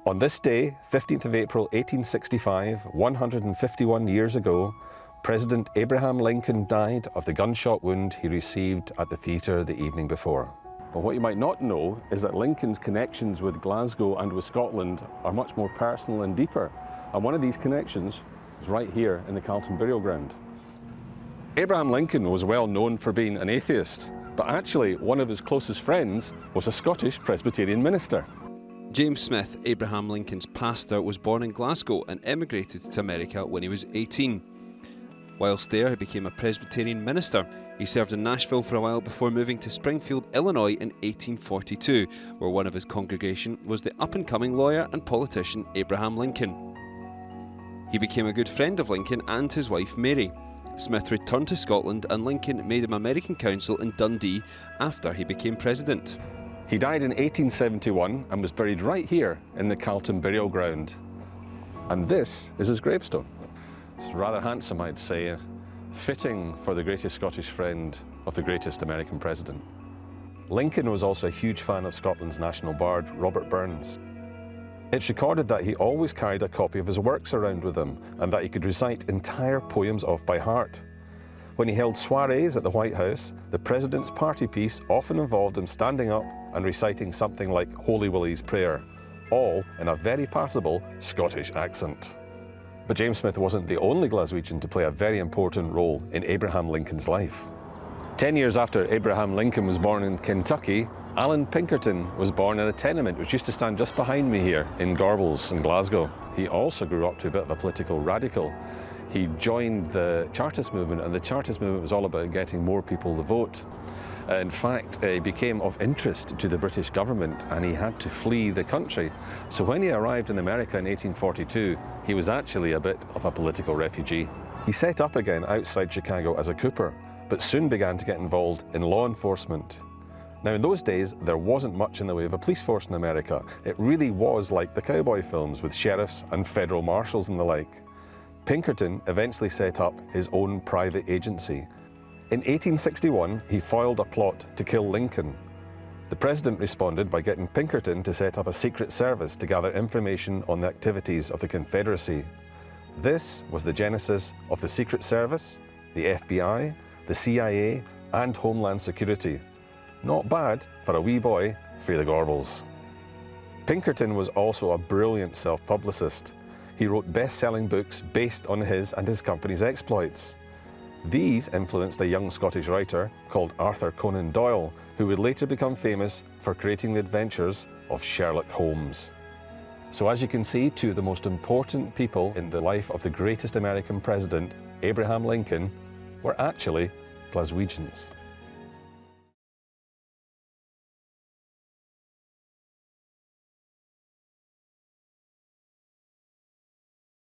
On this day, 15th of April 1865, 151 years ago, President Abraham Lincoln died of the gunshot wound he received at the theatre the evening before. But what you might not know is that Lincoln's connections with Glasgow and with Scotland are much more personal and deeper. And one of these connections is right here in the Carlton burial ground. Abraham Lincoln was well known for being an atheist, but actually one of his closest friends was a Scottish Presbyterian minister. James Smith, Abraham Lincoln's pastor, was born in Glasgow and emigrated to America when he was 18. Whilst there, he became a Presbyterian minister. He served in Nashville for a while before moving to Springfield, Illinois in 1842, where one of his congregation was the up-and-coming lawyer and politician Abraham Lincoln. He became a good friend of Lincoln and his wife Mary. Smith returned to Scotland and Lincoln made him American consul in Dundee after he became president. He died in 1871 and was buried right here in the Carlton burial ground. And this is his gravestone. It's rather handsome, I'd say, fitting for the greatest Scottish friend of the greatest American president. Lincoln was also a huge fan of Scotland's national bard, Robert Burns. It's recorded that he always carried a copy of his works around with him and that he could recite entire poems off by heart. When he held soirees at the White House, the president's party piece often involved him standing up and reciting something like Holy Willie's Prayer, all in a very passable Scottish accent. But James Smith wasn't the only Glaswegian to play a very important role in Abraham Lincoln's life. 10 years after Abraham Lincoln was born in Kentucky, Alan Pinkerton was born in a tenement which used to stand just behind me here in Gorbals in Glasgow. He also grew up to a bit of a political radical. He joined the Chartist movement, and the Chartist movement was all about getting more people to vote. In fact, he became of interest to the British government and he had to flee the country. So when he arrived in America in 1842, he was actually a bit of a political refugee. He set up again outside Chicago as a cooper, but soon began to get involved in law enforcement. Now, in those days, there wasn't much in the way of a police force in America. It really was like the cowboy films with sheriffs and federal marshals and the like. Pinkerton eventually set up his own private agency. In 1861, he foiled a plot to kill Lincoln. The president responded by getting Pinkerton to set up a secret service to gather information on the activities of the Confederacy. This was the genesis of the Secret Service, the FBI, the CIA, and Homeland Security. Not bad for a wee boy frae the Gorbals. Pinkerton was also a brilliant self-publicist. He wrote best-selling books based on his and his company's exploits. These influenced a young Scottish writer called Arthur Conan Doyle, who would later become famous for creating the adventures of Sherlock Holmes. So as you can see, two of the most important people in the life of the greatest American president, Abraham Lincoln, were actually Glaswegians.